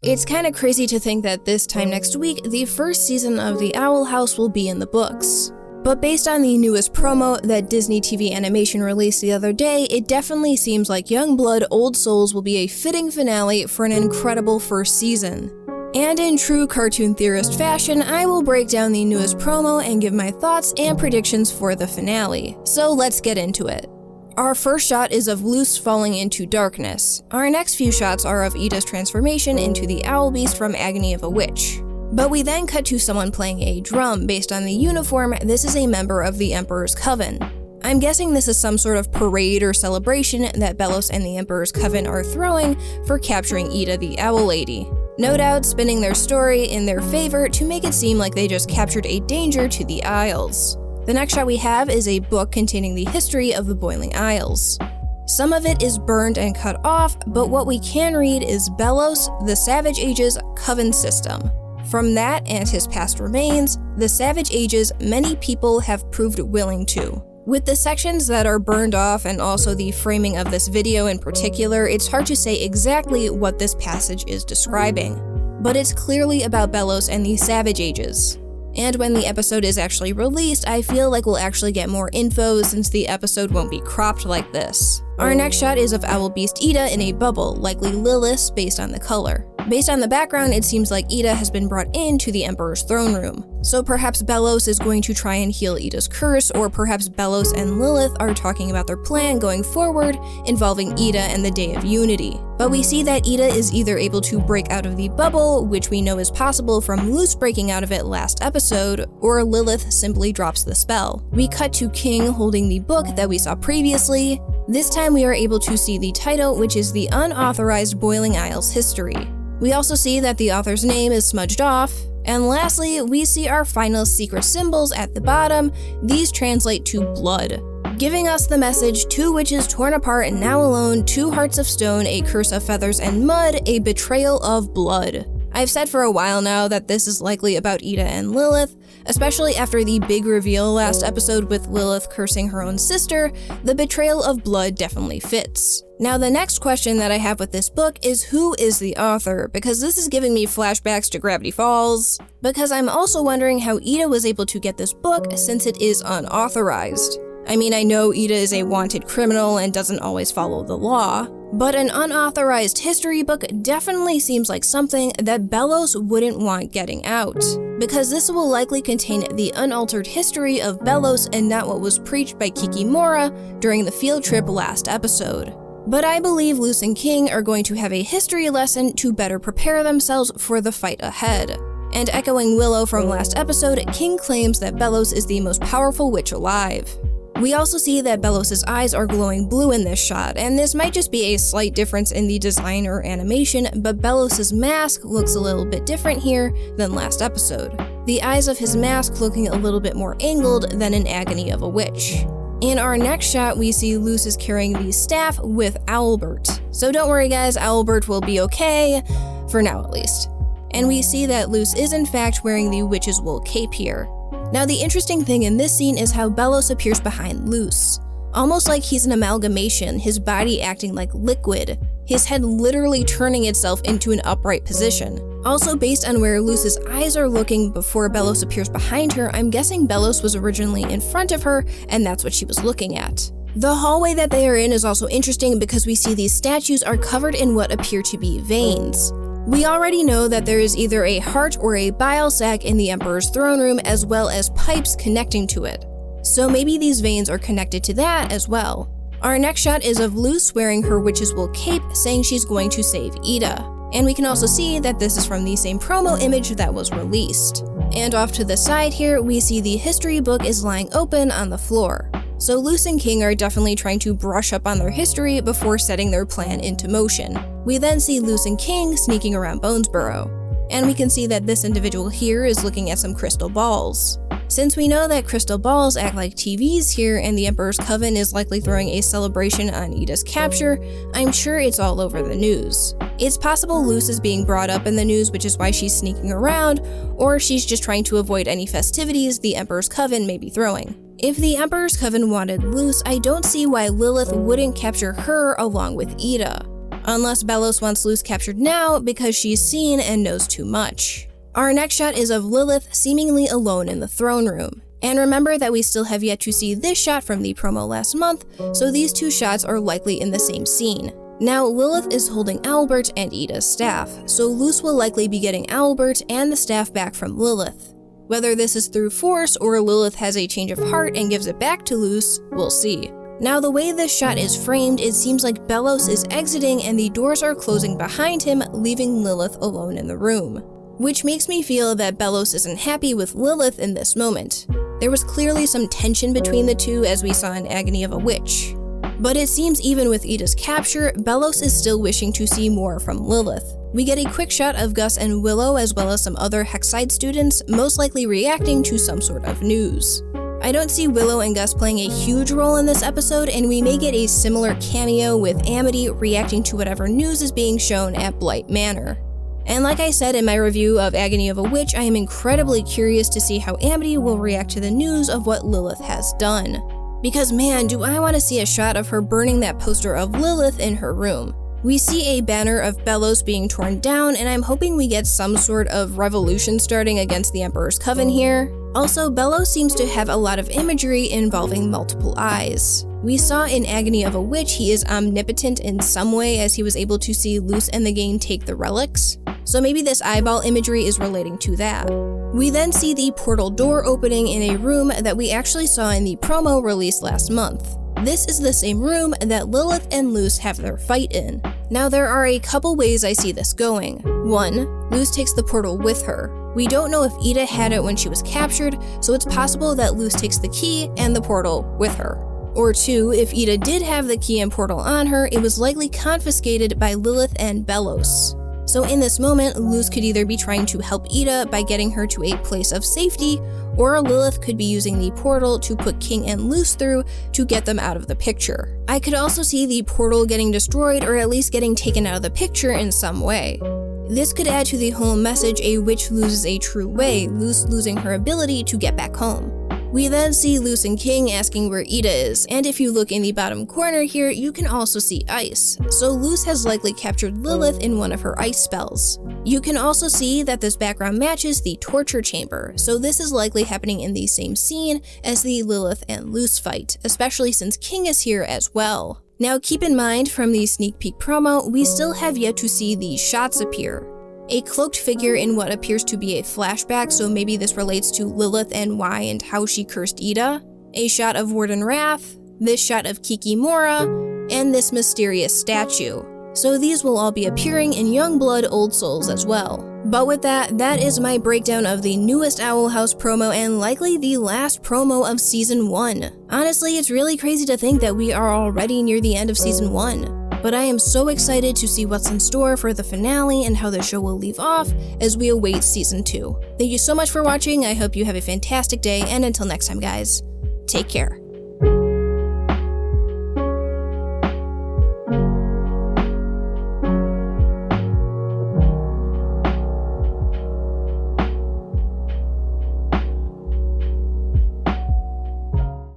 It's kinda crazy to think that this time next week, the first season of The Owl House will be in the books. But based on the newest promo that Disney TV Animation released the other day, it definitely seems like Youngblood Old Souls will be a fitting finale for an incredible first season. And in true cartoon theorist fashion, I will break down the newest promo and give my thoughts and predictions for the finale. So let's get into it. Our first shot is of Luz falling into darkness. Our next few shots are of Ida's transformation into the Owl Beast from Agony of a Witch. But we then cut to someone playing a drum. Based on the uniform, this is a member of the Emperor's Coven. I'm guessing this is some sort of parade or celebration that Belos and the Emperor's Coven are throwing for capturing Ida the Owl Lady. No doubt spinning their story in their favor to make it seem like they just captured a danger to the Isles. The next shot we have is a book containing the history of the Boiling Isles. Some of it is burned and cut off, but what we can read is Belos, the Savage Ages Coven System. From that and his past remains, the Savage Ages many people have proved willing to. With the sections that are burned off and also the framing of this video in particular, it's hard to say exactly what this passage is describing. But it's clearly about Belos and the Savage Ages. And when the episode is actually released, I feel like we'll actually get more info since the episode won't be cropped like this. Our next shot is of Owl Beast Ida in a bubble, likely Lilith based on the color. Based on the background, it seems like Ida has been brought into the Emperor's throne room. So perhaps Belos is going to try and heal Ida's curse, or perhaps Belos and Lilith are talking about their plan going forward involving Ida and the Day of Unity. But we see that Ida is either able to break out of the bubble, which we know is possible from Luz breaking out of it last episode, or Lilith simply drops the spell. We cut to King holding the book that we saw previously. This time we are able to see the title, which is The Unauthorized Boiling Isles History. We also see that the author's name is smudged off. And lastly, we see our final secret symbols at the bottom. These translate to blood, giving us the message: two witches torn apart and now alone, 2 hearts of stone, a curse of feathers and mud, a betrayal of blood. I've said for a while now that this is likely about Ida and Lilith, especially after the big reveal last episode with Lilith cursing her own sister. The betrayal of blood definitely fits. Now the next question that I have with this book is who is the author, because this is giving me flashbacks to Gravity Falls, because I'm also wondering how Ida was able to get this book since it is unauthorized. I mean, I know Ida is a wanted criminal and doesn't always follow the law, but an unauthorized history book definitely seems like something that Belos wouldn't want getting out, because this will likely contain the unaltered history of Belos and not what was preached by Kikimora during the field trip last episode. But I believe Luz and King are going to have a history lesson to better prepare themselves for the fight ahead. And echoing Willow from last episode, King claims that Belos is the most powerful witch alive. We also see that Belos' eyes are glowing blue in this shot, and this might just be a slight difference in the design or animation, but Belos' mask looks a little bit different here than last episode. The eyes of his mask looking a little bit more angled than in Agony of a Witch. In our next shot, we see Luz is carrying the staff with Owlbert. So don't worry guys, Owlbert will be okay, for now at least. And we see that Luz is in fact wearing the witch's wool cape here. Now the interesting thing in this scene is how Belos appears behind Luz. Almost like he's an amalgamation, his body acting like liquid, his head literally turning itself into an upright position. Also based on where Luz's eyes are looking before Belos appears behind her, I'm guessing Belos was originally in front of her and that's what she was looking at. The hallway that they are in is also interesting because we see these statues are covered in what appear to be veins. We already know that there is either a heart or a bile sac in the Emperor's throne room as well as pipes connecting to it. So maybe these veins are connected to that as well. Our next shot is of Luz wearing her witch's wool cape, saying she's going to save Ida. And we can also see that this is from the same promo image that was released. And off to the side here, we see the history book is lying open on the floor. So Luz and King are definitely trying to brush up on their history before setting their plan into motion. We then see Luz and King sneaking around Bonesborough. And we can see that this individual here is looking at some crystal balls. Since we know that crystal balls act like TVs here and the Emperor's Coven is likely throwing a celebration on Ida's capture, I'm sure it's all over the news. It's possible Luz is being brought up in the news, which is why she's sneaking around, or she's just trying to avoid any festivities the Emperor's Coven may be throwing. If the Emperor's Coven wanted Luz, I don't see why Lilith wouldn't capture her along with Ida. Unless Bellows wants Luz captured now because she's seen and knows too much. Our next shot is of Lilith seemingly alone in the throne room. And remember that we still have yet to see this shot from the promo last month, so these two shots are likely in the same scene. Now, Lilith is holding Owlbert and Ida's staff, so Luz will likely be getting Owlbert and the staff back from Lilith. Whether this is through force or Lilith has a change of heart and gives it back to Luz, we'll see. Now, the way this shot is framed, it seems like Bellows is exiting and the doors are closing behind him, leaving Lilith alone in the room. Which makes me feel that Bellows isn't happy with Lilith in this moment. There was clearly some tension between the two as we saw in Agony of a Witch. But it seems even with Ida's capture, Bellows is still wishing to see more from Lilith. We get a quick shot of Gus and Willow as well as some other Hexside students, most likely reacting to some sort of news. I don't see Willow and Gus playing a huge role in this episode, and we may get a similar cameo with Amity reacting to whatever news is being shown at Blight Manor. And like I said in my review of Agony of a Witch, I am incredibly curious to see how Amity will react to the news of what Lilith has done. Because man, do I want to see a shot of her burning that poster of Lilith in her room. We see a banner of Bellows being torn down, and I'm hoping we get some sort of revolution starting against the Emperor's Coven here. Also, Bellows seems to have a lot of imagery involving multiple eyes. We saw in Agony of a Witch he is omnipotent in some way as he was able to see Luz and the gang take the relics. So maybe this eyeball imagery is relating to that. We then see the portal door opening in a room that we actually saw in the promo released last month. This is the same room that Lilith and Luz have their fight in. Now there are a couple ways I see this going. 1, Luz takes the portal with her. We don't know if Ida had it when she was captured, so it's possible that Luz takes the key and the portal with her. Or 2, if Ida did have the key and portal on her, it was likely confiscated by Lilith and Bellows. So in this moment, Luz could either be trying to help Ida by getting her to a place of safety, or Lilith could be using the portal to put King and Luz through to get them out of the picture. I could also see the portal getting destroyed or at least getting taken out of the picture in some way. This could add to the whole message a witch loses a true way, Luz losing her ability to get back home. We then see Luz and King asking where Ida is, and if you look in the bottom corner here, you can also see ice. So Luz has likely captured Lilith in one of her ice spells. You can also see that this background matches the torture chamber, so this is likely happening in the same scene as the Lilith and Luz fight, especially since King is here as well. Now keep in mind from the sneak peek promo, we still have yet to see these shots appear. A cloaked figure in what appears to be a flashback, so maybe this relates to Lilith and why and how she cursed Ida. A shot of Warden Wrath, this shot of Kikimora, and this mysterious statue. So these will all be appearing in Youngblood Old Souls as well. But with that, that is my breakdown of the newest Owl House promo and likely the last promo of Season 1. Honestly, it's really crazy to think that we are already near the end of Season 1. But I am so excited to see what's in store for the finale and how the show will leave off as we await Season 2. Thank you so much for watching, I hope you have a fantastic day, and until next time guys, take care.